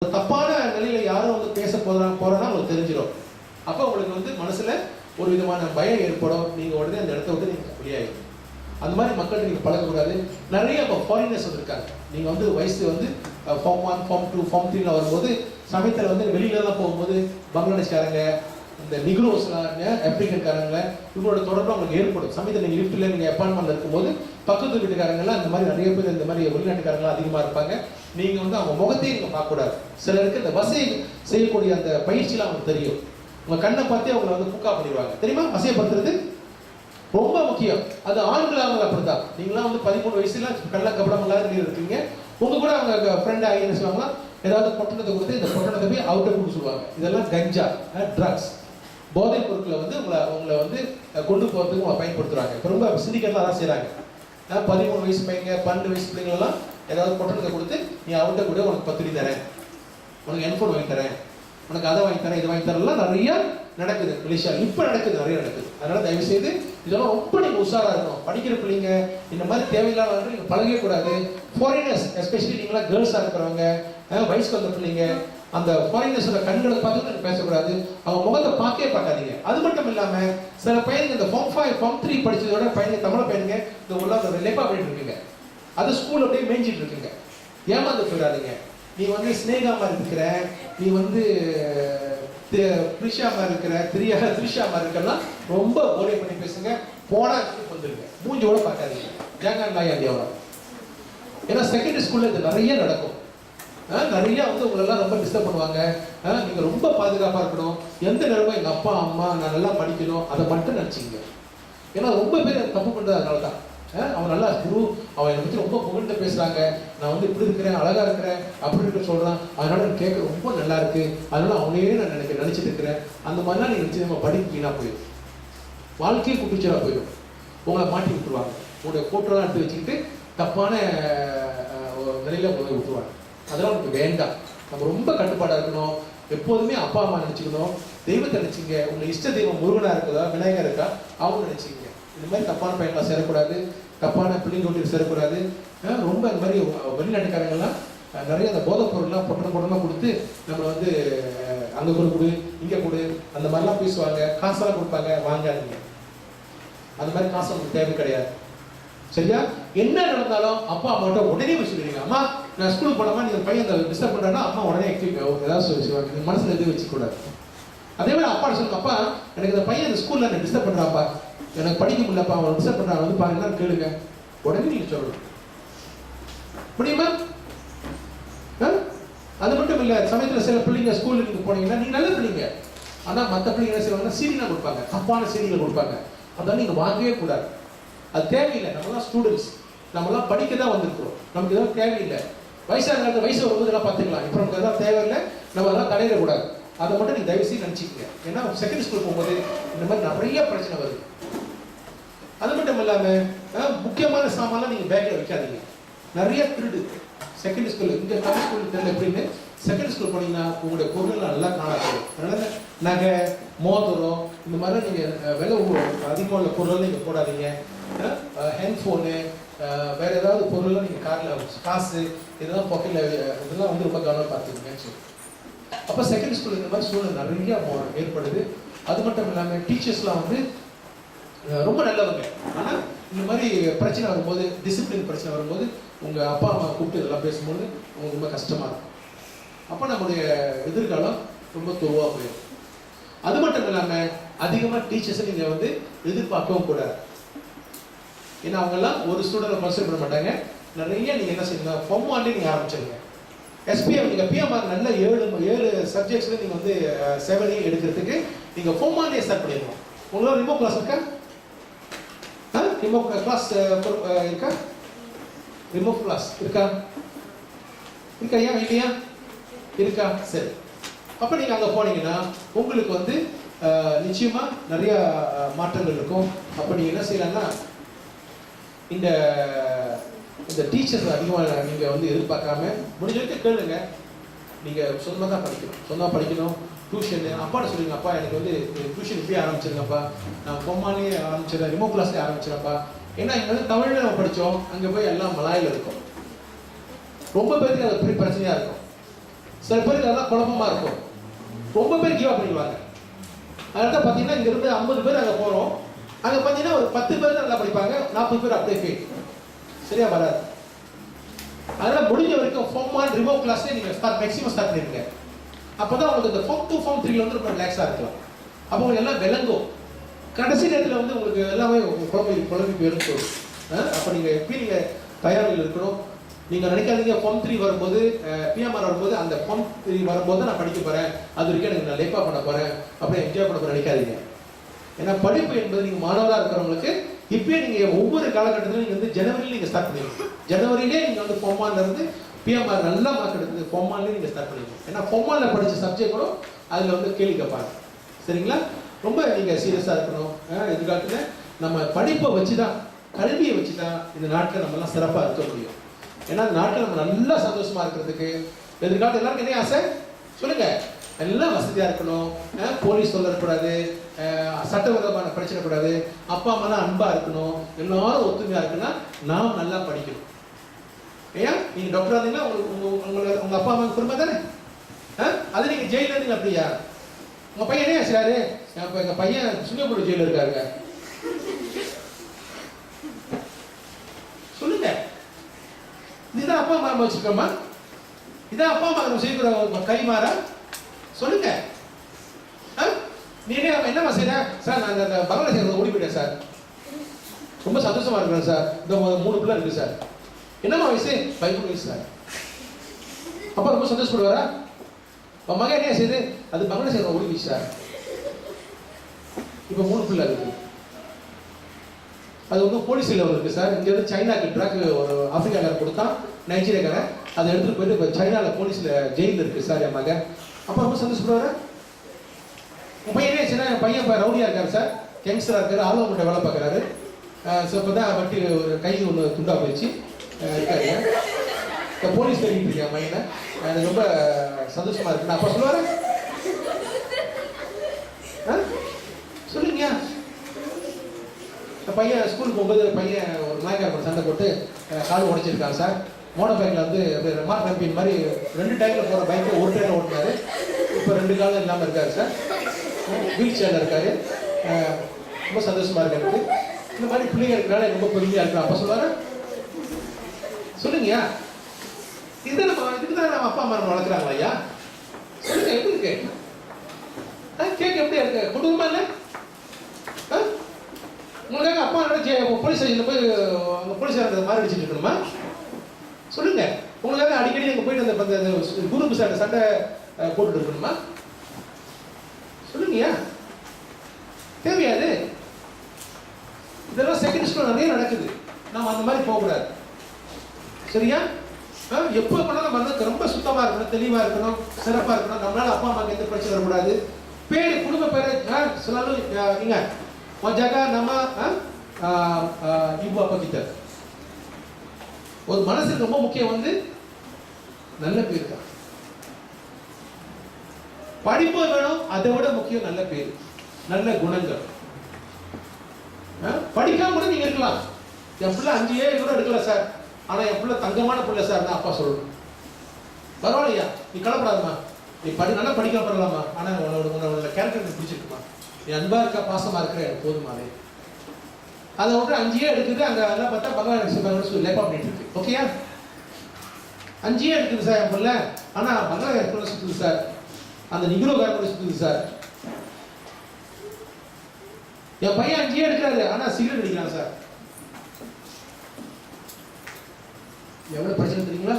தப்பான நிலையில யாரும் வந்து பேச போறோம்னா உங்களுக்கு தெரிஞ்சிடும். அப்போ உங்களுக்கு வந்து மனசுல ஒரு விதமான பயம் ஏற்படும். நீங்க உடனே அந்த இடத்த விட்டு நீங்க வெளியாயிடும். அந்த மாதிரி மக்கள் நீங்க பழகக்கூடாது. நிறைய இப்போ ஃபாரினர்ஸ் வந்திருக்காங்க. நீங்க வந்து வயசு வந்து ஃபார்ம் 1, ஃபார்ம் 2, ஃபார்ம் 3 வரும்போது சமயத்தில் வந்து வெளியிலலாம் போகும்போது பங்களாதேஷ்காரங்க, இந்த நிக்ரோஸ்லாம், ஆப்பிரிக்கன்காரங்க இவங்களோட தொடர்பு உங்களுக்கு ஏற்படும். சமயத்தில் நீங்கள் லிஃப்ட்டில் நீங்கள் அப்பார்ட்மெண்ட்டில் இருக்கும்போது பக்கத்து வீட்டுக்காரங்கெல்லாம் இந்த மாதிரி நிறைய பேர் இந்த மாதிரி வெளிநாட்டுக்காரங்களாம் அதிகமாக இருப்பாங்க. நீங்கள் வந்து அவங்க முகத்தையும் நீங்கள் பார்க்கக்கூடாது. சிலருக்கு இந்த வசை செய்யக்கூடிய அந்த பயிற்சியெலாம் அவங்களுக்கு தெரியும். உங்கள் கண்ணை பார்த்தே அவங்களை வந்து பூக்கா பண்ணிடுவாங்க. தெரியுமா? வசையப்படுத்துறது ரொம்ப முக்கியம். அது ஆண்களாக அப்படித்தான். நீங்களாம் வந்து 13 வயசுல கள்ள கபடமெல்லாம் இருக்கீங்க. உங்க கூட அவங்க ஃப்ரெண்ட் ஆகி என்ன சொல்லுவாங்களா, ஏதாவது பொட்டணத்தை கொடுத்து இந்த பொட்டணத்தை போய் அவுட்டர் கொடுக்க சொல்லுவாங்க. இதெல்லாம் கஞ்சா, ட்ரக்ஸ், போதைப் பொருட்களை வந்து உங்களை வந்து கொண்டு போகிறதுக்கு உங்களை பயன்படுத்துறாங்க. இப்போ ரொம்ப சிந்திக்கலாம் தான் செய்கிறாங்க. 13 வயசு பையங்க, 12 வயசு பிள்ளைங்களெல்லாம் ஏதாவது பொட்டணத்தை கொடுத்து நீ அவன்கிட்ட கூட உனக்கு 10 தரேன், உனக்கு ஹெட்ஃபோன் வாங்கி தரேன், உனக்கு அதை வாங்கி தரேன், இதை வாங்கி தரலாம் நிறைய நடக்குது. மலேசியா இப்போ நடக்குது, நிறைய நடக்குது. அதனால தயவு செய்து இதெல்லாம் ரொம்ப நீங்கள் உஷாராக இருக்கணும். படிக்கிற பிள்ளைங்க இந்த மாதிரி தேவையில்லாத நீங்கள் பழகவே கூடாது. ஃபாரினர்ஸ் எஸ்பெஷலி நீங்களாம் கேர்ள்ஸாக இருக்கிறவங்க, வயசுக்கு வந்த பிள்ளைங்க, அந்த ஃபாரினர்ஸோட கண்களை பார்த்து நீங்கள் பேசக்கூடாது. அவங்க முகத்தை பார்க்கவே பார்க்காதீங்க. அது மட்டும் இல்லாமல் சில பையனுங்க இந்த ஃபார்ம் 5, ஃபார்ம் 3 படிச்சதோட பையனுங்க, தமிழ் பையனுங்க இந்த உள்ள லேப்பா பண்ணிட்டு இருக்கீங்க. அது ஸ்கூல் அப்படியே மேய்ஞ்சிட்டு இருக்கீங்க. ஏமாந்து போயிடாதீங்க. நீ வந்து ஸ்னேகா மாதிரி இருக்கிற, நீ வந்து த்ரிஷா மாதிரி இருக்கிற, த்ரிஷா மாதிரி இருக்கலாம், ரொம்ப போலே பண்ணி பேசுங்க. போனா வந்துருங்க, மூஞ்சோட பார்க்காதீங்க. ஜாங்கான் லாயாண்டியாவோட. ஏன்னா செகண்டரி ஸ்கூல்ல இது நிறைய நடக்கும். நிறைய வந்து உங்களெல்லாம் ரொம்ப டிஸ்டர்ப் பண்ணுவாங்க. நீங்க ரொம்ப பாதுகாப்பா இருக்கணும். எந்த நேரமும் எங்க அப்பா அம்மா நான் நல்லா படிக்கணும் அதை மட்டும் நினைச்சிங்க. ஏன்னா ரொம்ப பேர் தப்பு பண்றது அதனால தான். அவன் நல்லா குரு, அவன் என்னை பற்றி ரொம்ப புகழ்ந்து பேசுறாங்க, நான் வந்து இப்படி இருக்கிறேன், அழகா இருக்கிறேன் அப்படின்னு சொல்றான், அதனால எனக்கு கேட்க ரொம்ப நல்லா இருக்கு, அதனால அவனையே நான் நினைச்சிட்டு இருக்கிறேன். அந்த மாதிரிலாம் நீங்க நினைச்சு நம்ம படிப்பு வீணா போயிடும், வாழ்க்கையை குட்டிச்சலா போயிடும். உங்களை மாட்டி விட்டுருவாங்க. உங்களுடைய போட்டோலாம் எடுத்து வச்சுக்கிட்டு தப்பான நிலையில உங்களை விட்டுருவாங்க. அதெல்லாம் உங்களுக்கு வேண்டாம். நம்ம ரொம்ப கட்டுப்பாடா இருக்கணும். எப்போதுமே அப்பா அம்மா நினைச்சுக்கணும். தெய்வத்தை நினைச்சிங்க. உங்க இஷ்ட தெய்வம் முருகனா இருக்குதா, விநாயகர் இருக்கா, அவங்க நினைச்சிங்க. இந்த மாதிரி தப்பான பையன்லாம் சேரக்கூடாது, தப்பான பிள்ளைங்க சேரக்கூடாது. ரொம்ப இந்த மாதிரி வெளிநாட்டுக்காரங்கெல்லாம் நிறைய அந்த போதைப் பொருள்லாம் பொட்டணமாக கொடுத்து நம்மளை வந்து அங்கே கொடு, இங்கே கொடு, அந்த மாதிரிலாம் பேசுவாங்க. காசெல்லாம் கொடுப்பாங்க, வாங்காதீங்க. அந்த மாதிரி காசு உங்களுக்கு தேவை கிடையாது. சரியா? என்ன நடந்தாலும் அப்பா அம்மாட்ட உடனே வச்சுக்கிறீங்க. அம்மா நான் ஸ்கூலுக்கு போனோமா, நீங்க பையன் டிஸ்டர்ப் பண்ணுறேன்னா அம்மா உடனே ஏதாவது சொல்லுவாங்க. நீங்க மனசுல எதுவும் வச்சுக்கூடாது. அதே மாதிரி அப்பா சொல்லுங்க, அப்பா எனக்கு இந்த பையன் இந்த ஸ்கூல்ல என்ன டிஸ்டர்ப் பண்றாப்பா, எனக்கு படிக்க முடியலப்பா, அவன் டிஸ்டர்ப் பண்றான், வந்து பாருங்க கேளுங்க. உடனே நீங்க சொல்லணும். முடியுமா? அது மட்டும் இல்ல, சமயத்துல சில பிள்ளைங்க ஸ்கூல்ல நீங்க போனீங்கன்னா நீங்க நல்ல பிள்ளைங்க, ஆனா மற்ற பிள்ளைங்க என்ன செய்வாங்கன்னா சீரியலாம் கொடுப்பாங்க, தப்பான சீரியல் கொடுப்பாங்க. அதெல்லாம் நீங்க வாங்கவே கூடாது. அது தேவையில்லை. நம்மளாம் ஸ்டூடெண்ட்ஸ், நம்மளாம் படிக்க தான் வந்திருக்கிறோம். நமக்கு இதெல்லாம் தேவையில்லை. வயசான வயசு வரும்போது எல்லாம் பார்த்துக்கலாம். இப்போ நமக்கு எதாவது தேவையில்லை, நம்ம அதெல்லாம் தடையிடக்கூடாது. அதை மட்டும் நீங்க தயவு செய்து நினைச்சிக்கங்க. ஏன்னா செகண்டரி ஸ்கூல் போகும்போது இந்த மாதிரி நிறைய பிரச்சனை வருது. அது மட்டும் இல்லாம முக்கியமான சாமான்லாம் நீங்க பேக்ல வைக்காதீங்க. நிறைய திருடு செகண்டரி ஸ்கூல், இங்க தமிழ் ஸ்கூல் தெரியல எப்படின்னு, செகண்டரி ஸ்கூல் போனீங்கன்னா உங்களுடைய பொருள் நல்லா காணாது. அதனால நகை, மோதிரம், இந்த மாதிரி நீங்க விலை அதிகமாக உள்ள பொருள் நீங்க போடாதீங்க. ஹெட்ஃபோனு, வேற ஏதாவது பொருள்லாம் நீங்க கார்ல, காசு இதெல்லாம் பாக்கெட்ல, இதெல்லாம் வந்து ரொம்ப கவனம் பார்த்துக்கங்கன்னு சொல்லி. அப்போ செகண்டரி ஸ்கூல் இந்த மாதிரி சூழ்நிலை நிறைய ஏற்படுது. அது மட்டும் இல்லாமல் டீச்சர்ஸ்லாம் வந்து ரொம்ப நல்லவங்க, ஆனால் இந்த மாதிரி பிரச்சனை வரும்போது, டிசிப்ளின் பிரச்சனை வரும்போது உங்கள் அப்பா அம்மா கூப்பிட்டு இதெல்லாம் பேசும்போது உங்களுக்கு ரொம்ப கஷ்டமாக இருக்கும். அப்போ நம்முடைய எதிர்காலம் ரொம்ப தொவாக போயிடும். அது மட்டும் இல்லாமல் அதிகமாக டீச்சர்ஸை நீங்கள் வந்து எதிர்பார்க்கவும் கூடாது. ஏன்னா அவங்கெல்லாம் ஒரு ஸ்டூடெண்ட் கன்சிடர் பண்ண மாட்டாங்க. நிறைய நீங்கள் என்ன செய்யுங்க, ஃபார்ம் 1 நீங்கள் ஆரம்பிச்சிருங்க. எஸ்பிஎம் நீங்கள் பிஎம்ஆர் நல்ல 7 சப்ஜெக்ட்ஸில் நீங்கள் வந்து 7 எடுக்கிறதுக்கு நீங்கள் ஃபார்ம் 1 ஸ்டார்ட் பண்ணிடணும். உங்களோட ரிமோ கிளாஸ் இருக்கா? ரிமோ கிளாஸ் இருக்கா? ரிமோ கிளாஸ் இருக்கா? ஏன் இல்லையா? இருக்கா? சரி. அப்போ நீங்கள் அங்கே போனீங்கன்னா உங்களுக்கு வந்து நிச்சயமா நிறைய மாற்றங்கள் இருக்கும். அப்போ நீங்கள் என்ன செய்யலாம்னா, இந்த டீச்சர்ஸ் அதிகமாக நீங்கள் வந்து எதிர்பார்க்காம முடிஞ்ச வரைக்கும் கேளுங்க. நீங்கள் சொந்தமாக தான் படிக்கணும், சொந்தமாக படிக்கணும். டியூஷன் அப்பாட்ட சொல்லுங்க, அப்பா எனக்கு வந்து டியூஷன் இப்படியே ஆரம்பிச்சிருங்கப்பா, நான் பொம்மாலே ஆரம்பிச்சிடறேன், ரிமோ கிளாஸ்லேயே ஆரம்பிச்சிடப்பா. ஏன்னா இங்கே வந்து தமிழில் நம்ம படித்தோம், அங்கே போய் எல்லாம் மலாயில் இருக்கும். ரொம்ப பேருக்கு அது பெரிய பிரச்சனையாக இருக்கும். சில பேருக்கு அதெல்லாம் குழப்பமா இருக்கும். ரொம்ப பேர் கிவ் அப் பண்ணிடுவாங்க. அதனால தான் பார்த்தீங்கன்னா இங்கிருந்து 50 பேர் அங்கே போகிறோம். அங்கே பார்த்தீங்கன்னா ஒரு 10 பேர் நல்லா படிப்பாங்க, 40 பேர் அப்படியே ஃபெயில். சரியா வராது. அதனால முடிஞ்ச வரைக்கும் ஃபார்ம் 1 ரிமோட் கிளாஸ்லேயே நீங்கள் மேக்ஸிமம் ஸ்டார்ட் பண்ணிடுங்க. அப்போ தான் உங்களுக்கு இந்த ஃபார்ம் 2 ஃபார்ம் 3 வந்து ரொம்ப ரிலாக்ஸாக இருக்கலாம். அப்போ உங்களுக்கு எல்லாம் விளங்கும். கடைசி நேரத்தில் வந்து உங்களுக்கு எல்லாமே குழம்பி போயிடும். அப்போ நீங்கள் எப்படி நீங்கள் தயாரில் இருக்கணும். நீங்கள் நினைக்காதீங்க ஃபார்ம் 3 வரும்போது பிஎம்ஆர் வரும்போது அந்த ஃபார்ம் 3 வரும்போது நான் படிக்க போகிறேன், அது வரைக்கும் எனக்கு நான் லைஃபாக பண்ண போகிறேன், அப்படியே என்ஜாய் பண்ண போகிறேன் நினைக்காதீங்க. ஏன்னா படிப்பு என்பது நீங்கள் மாணவராக இருக்கிறவங்களுக்கு இப்பயே நீங்கள் ஒவ்வொரு காலகட்டத்திலும் நீங்கள் வந்து ஜனவரியில் நீங்கள் ஸ்டார்ட் பண்ணிடுங்க. ஜனவரியிலே நீங்கள் வந்து ஃபார்ம் 1லேருந்து பிஎம்ஆர் நல்ல மார்க் எடுத்து ஃபார்ம் 1லேயே நீங்கள் ஸ்டார்ட் பண்ணிடுங்க. ஏன்னா ஃபார்ம் 1ல் படித்த சப்ஜெக்ட் கூட அதில் வந்து கேள்வி கேட்பாங்க. சரிங்களா? ரொம்ப நீங்கள் சீரியஸாக இருக்கணும். எதிர்காலத்தில் நம்ம படிப்பை வச்சு தான், கல்வியை வச்சு தான் இந்த நாட்டில் நம்மலாம் சிறப்பாக இருக்க முடியும். ஏன்னா இந்த நாட்டில் நம்ம நல்லா சந்தோஷமாக இருக்கிறதுக்கு எதிர்காலத்தில் எல்லாருக்கும் என்ன ஆசை சொல்லுங்க? எல்லாம் வசதியாக இருக்கணும், போலீஸ் சொல்லக்கூடாது, சட்டவிரோதமான பிரச்சனை கூடாது, அப்பா அம்மாலாம் அன்பாக இருக்கணும், எல்லாரும் ஒத்துமையாக இருக்குன்னா நாம் நல்லா படிக்கணும். ஏன் நீங்கள் டாக்டர் இருந்தீங்கன்னா உங்கள் அப்பா அம்மா குடும்பம் தானே? அது நீங்கள் ஜெயிலில் இருந்தீங்க அப்படியா? உங்கள் பையன் என்ன செய்றாரு? இப்போ எங்கள் பையன் சிங்கப்பூர் ஜெயிலில் இருக்காருங்க. சொல்லுங்க. இதுதான் அப்பா அம்மா வச்சுக்கோமா? இதான் அப்பா அம்மா நம்ம செய்யக்கூட கை மாற சொல்லுங்க. நீ என்னம்மா செய்யற? சார் நான் அந்த பங்களாதேஷ் ஓடி போயிட்டேன் சார், ரொம்ப சந்தோஷமா இருக்கிறேன் சார், இந்த 3 பிள்ளை இருக்கு சார். என்னம்மா வயசு? 13 வயசு சார். அப்பா ரொம்ப சந்தோஷப்படுவாரா? மகன் என்ன செய்யுது? அது பங்களாதேஷ் ஓடி போயிடுச்சு சார், இப்போ 3 பிள்ளை இருக்கு. அது வந்து போலீஸ் லெவல் இருக்கு சார். இங்க வந்து சைனாக்கு ட்ராக் ஒரு ஆப்பிரிக்காக்காரன் கொடுத்தான், நைஜீரியாக்காரன் அதை எடுத்துட்டு போயிட்டு இப்போ சைனாவில் போலீஸ்ல ஜெயிலில் இருக்கு சார் என் மகன். அப்பா ரொம்ப சந்தோஷப்படுவாரா? உன் பையன் என்ன ஆச்சுன்னா, என் பையன் இப்போ ரவுடியாக இருக்காரு சார், கேங்ஸ்டராக இருக்காரு, ஆர்வம் வேலை பார்க்குறாரு. ஸோ இப்போ தான் வட்டி ஒரு கை ஒன்று துண்டா போயிடுச்சு இருக்காரு. இப்போ போலீஸ் தேடிட்டு இருக்கேன் பையனை, எனக்கு ரொம்ப சந்தோஷமா இருக்கு. நான் அப்போ சொல்லுவாரு சொல்லுங்க. பையன் ஸ்கூலுக்கு போகும்போது பையன் ஒரு நாய்க்கார சண்டை போட்டு கால் உடைச்சிருக்காங்க சார். மோட்டர் பைக்கில் வந்து அப்படியே ரெமார்க் கம்பெனி மாதிரி 2 டைமில் போகிற பைக்கை ஒரு டைமில் ஓட்டினாரு. இப்போ 2 காலம் இல்லாமல் இருக்காரு சார், வீல் சேரில் இருக்காரு. ரொம்ப சந்தோஷமா இருக்கு எனக்கு. இந்த மாதிரி பிள்ளைங்க இருக்கிறனால ரொம்ப பெருமையாக இருக்கு. அப்போ சொல்லுவாரு சொல்லுங்கய்யா. இதுதான் நம்ம இதுக்கு தான் நம்ம அப்பா அம்மா நம்ம வளர்க்குறாங்களா ஐயா? சொல்லுங்க, எப்படி இருக்கு கேட்க? எப்படி இருக்கு? குடும்பமா இல்லை? உங்களுக்காக அப்பா போலீஸ் ஸ்டேஷனில் போய் அந்த போலீஸார் மாறி அடிச்சுட்டு இருக்கணுமா? சொல்லுங்க. உங்களுக்காக அடிக்கடி அங்கே போயிட்டு அந்த குரூப் சண்டை போட்டுட்டு இருக்கணுமா? சொல்லுங்கய்யா. தேவையாது. இதெல்லாம் செகண்ட் ஸ்கூல் நிறைய நடக்குது. நம்ம அந்த மாதிரி போகக்கூடாது. சரியா? எப்போ பண்ணாலும் நம்ம வந்து ரொம்ப சுத்தமாக இருக்கணும், தெளிவாக இருக்கணும், சிறப்பாக இருக்கணும். நம்மளால அப்பா அம்மாவுக்கு எந்த பிரச்சனை வரக்கூடாது. பேரு குடும்ப பேரு சொன்னாலும் இங்க jaga nama ibu apa kita. ஒரு மனசுக்கு ரொம்ப முக்கியம் வந்து நல்ல பேர் தான். படிப்பு வேணும், அதை விட முக்கியம் நல்ல பேர், நல்ல குணங்கள். படிக்காம கூட நீங்க இருக்கலாம். என் பிள்ளை 5 கூட எடுக்கல சார், ஆனா என் பிள்ளை தங்கமான பிள்ளை சார் நான் அப்பா சொல்லணும். பரவாயில்லையா, நீ கலப்படாதம்மா, நீ நல்லா படிக்க பரவாயில்லாமா, ஆனா உன்னோட கேரக்டர் எனக்கு பிடிச்சிருக்குமா, நீ அன்பா இருக்க பாசமா இருக்கிற எனக்கு போதுமானே. அதை விட்டு 5 எடுக்குது. அங்க எல்லாம் பார்த்தா பங்களாதேஷ் லேப்பா பண்ணிட்டு இருக்கு. ஓகேயா? 5 எடுக்குது சார் என் பிள்ளை, ஆனா பங்களாதேஷ் சுத்துது சார், அந்த நிகுரோகாரன் சுத்துது சார். என் பையன் 5 எடுக்கிறாரு, ஆனா சிகரெட் அடிக்கிறான் சார். எவ்வளவு பிரச்சனை தெரியுங்களா?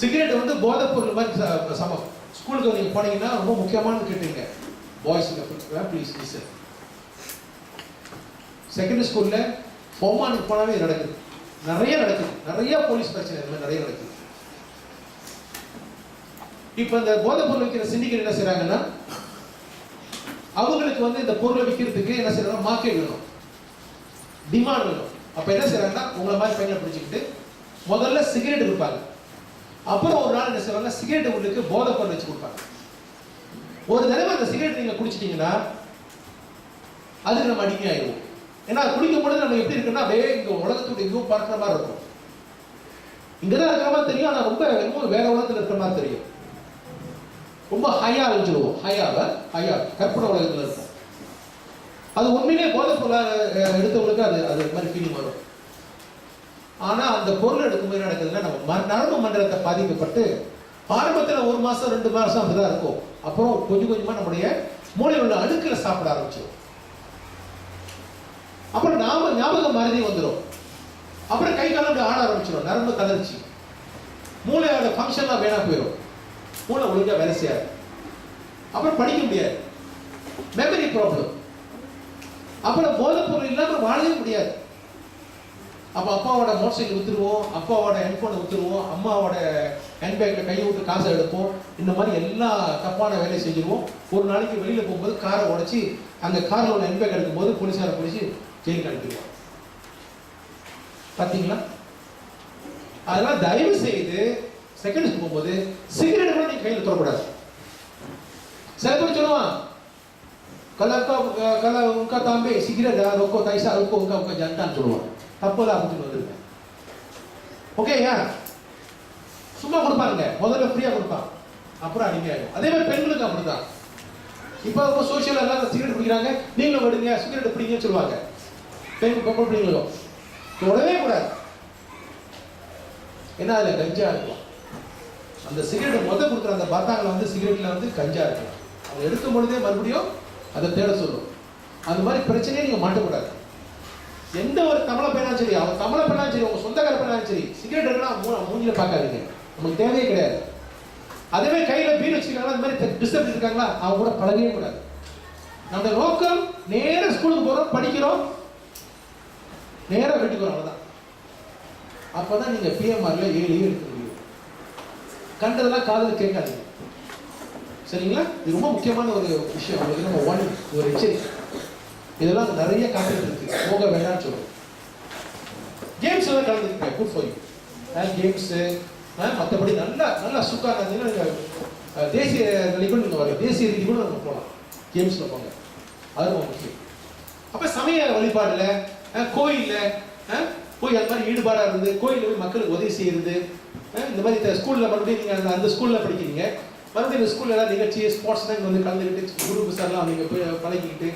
சிகரெட் வந்து போதை பொருள் மாதிரி சமம். ஸ்கூலுக்கு நீங்க போனீங்கன்னா ரொம்ப முக்கியமானது கேட்டீங்க. Boys please listen. செகண்டரி ஸ்கூல்ல ஃபார்மானுக்கு போனாவே நடக்குது, நிறைய நடக்குது, நிறைய போலீஸ் பிரச்சனை இந்த மாதிரி நிறைய நடக்குது. இப்போ இந்த போதை பொருள் விற்கிற சிண்டிகேட் என்ன செய்றாங்கன்னா, அவங்களுக்கு வந்து இந்த பொருளை விற்கிறதுக்கு என்ன செய்யறாங்க, மார்க்கெட் வேணும், டிமாண்ட் வேணும். அப்ப என்ன செய்யறாங்கன்னா, உங்களை மாதிரி பையனை பிடிச்சிக்கிட்டு முதல்ல சிகரெட் கொடுப்பாங்க. அப்புறம் ஒரு நாள் என்ன செய்வாங்க, சிகரெட் உங்களுக்கு போதை பொருள் வச்சு கொடுப்பாங்க. ஒரு தடவை அந்த சிகரெட் நீங்க குடிச்சிட்டீங்கன்னா அதுக்கு நம்ம அடிமையாயிருவோம். ஏன்னா குடிக்கும் பொழுது நம்ம எப்படி இருக்குன்னா, அப்படியே இங்க உலகத்துடைய எங்கேயும் பார்க்குற மாதிரி இருக்கும். இங்கதான் இருக்கிற மாதிரி தெரியும், ஆனா ரொம்ப வேற உலகத்துல இருக்கிற மாதிரி தெரியும். ரொம்ப ஹையா அழிஞ்சிருவோம். ஹையா கற்பனை உலகத்துல இருக்கும். அது உண்மையிலே போதைப் பொருள் எடுத்தவங்களுக்கு அது மாதிரி ஃபீலிங் வரும். ஆனா அந்த பொருள் எடுக்கும்போது என்ன நடக்குதுன்னா, நம்ம நரம்பு மண்டலத்தை பாதிக்கப்பட்டு ஆரம்பத்துல 1 மாசம் 2 மாசம் அப்படிதான் இருக்கும். அப்புறம் கொஞ்சம் கொஞ்சமா நம்முடைய மூளையில் உள்ள அணுக்களை சாப்பிட ஆரம்பிச்சிடும். அப்புறம் ஞாபகம் மறதி வந்துடும். அப்புறம் கை காலம் ஆட ஆரம்பிச்சிடும். நரம்பு தளர்ச்சி, மூளையோட ஃபங்க்ஷன்லாம் வேணா போயிடும். மூளை ஒழுங்கா வேலை செய்யாது. அப்புறம் படிக்க முடியாது, மெமரி ப்ராப்ளம். அப்புறம் போதைப் பொருள் இல்லாம வாழவே முடியாது. அப்போ அப்பாவோட மோட்டர் சைக்கிள் வித்துருவோம், அப்பாவோட ஹெட்ஃபோனை வித்துருவோம், அம்மாவோட ஹேண்ட்பேக்ல கையை விட்டு காசை எடுப்போம். இந்த மாதிரி எல்லா தப்பான வேலையை செஞ்சிருவோம். ஒரு நாளைக்கு வெளியில போகும்போது காரை உடைச்சி அந்த காரில் உள்ள ஹேண்ட்பேக் எடுக்கும்போது போலீஸாரை பிடிச்சி ஜெயிலுக்கு அனுப்பிடுவோம். பார்த்தீங்களா? அதெல்லாம் தயவு செய்து செகண்ட்ஸ் போகும்போது சிகரெட் கூட நீங்க கையில் தொடக்கூடாது. சில பேர் சொல்லுவான், கல உங்கா தாம்பே சிகரெட் ரொக்கோ தைசா ரொக்கோ உங்கா ஜன்டான்னு சொல்லுவான். தப்பெல்லாம் அப்படின்னு வந்துருங்க. ஓகேயா? சும்மா கொடுப்பாங்க, முதல்ல ஃப்ரீயா கொடுப்பான், அப்புறம் அடிமையாகும். அதே மாதிரி பெண்களுக்கு அப்படிதான். இப்போ ரொம்ப சோசியல் எல்லாம் சிகரெட் பிடிக்கிறாங்க, நீங்களும் விடுங்க சிகரெட் பிடிங்கன்னு சொல்லுவாங்க. பொம்பளை பிடிங்களும் தொடவே கூடாது. ஏன்னா அதுல கஞ்சா இருக்கலாம். அந்த சிகரெட் கொடுக்குற அந்த பாத்தாங்களை வந்து சிகரெட்ல வந்து கஞ்சா இருக்கலாம். அவங்க எடுக்கும் பொழுதே மறுபடியும் அதை தேட சொல்லும். அந்த மாதிரி பிரச்சனையே நீங்க மாட்டக்கூடாது. எந்த ஒரு தமிழ பையனாலும் சரி, அவன் தமிழ பையனாலும் சரி, உங்க சொந்தக்கார பையனாலும் சரி, சிகரெட் எடுக்கலாம் மூஞ்சில பார்க்காதீங்க, நமக்கு தேவையே கிடையாது. அதே கையில பீர் வச்சிருக்காங்களா, அந்த மாதிரி டிஸ்டர்ப் இருக்காங்களா, அவங்க கூட பழகவே கூடாது. நம்ம நோக்கம் நேர ஸ்கூலுக்கு போறோம், படிக்கிறோம், நேரா வீட்டுக்கு வரும், அவ்வளவுதான். அப்பதான் நீங்க பிஎம்ஆர்ல 7 எடுக்க முடியும். கண்டதெல்லாம் காதல கேட்காதீங்க. சரிங்களா? இது ரொம்ப முக்கியமான ஒரு விஷயம். உங்களுக்கு நம்ம ஒரு எச்சரிக்கை. இதெல்லாம் நிறைய கான்டெக்ட் இருக்கு, போக வேண்டாம்னு சொல்லுவோம். கேம்ஸ் எல்லாம் கலந்துருக்கேன், குட் ஃபார் யூ. கேம்ஸ் மற்றபடி நல்லா சுக்கா இருந்தீங்கன்னா தேசிய நிலைக்கு நீங்கள் வரலாம், தேசிய ரீதி கூட நம்ம போகலாம். கேம்ஸில் போங்க, அது ரொம்ப முக்கியம். அப்போ சமய வழிபாடுல கோயிலில் போய் அது மாதிரி ஈடுபாடாக இருந்து கோயிலில் போய் மக்களுக்கு உதவி செய்யறது. இந்த மாதிரி ஸ்கூலில் மறுபடியும் நீங்கள் அந்த ஸ்கூலில் படிக்கிறீங்க, மறுபடியும் இந்த ஸ்கூலில் எல்லாம் நிகழ்ச்சி ஸ்போர்ட்ஸ்லாம் இங்கே வந்து கலந்துக்கிட்டு குரூப் சார்லாம் நீங்கள் போய் பழகிக்கிட்டு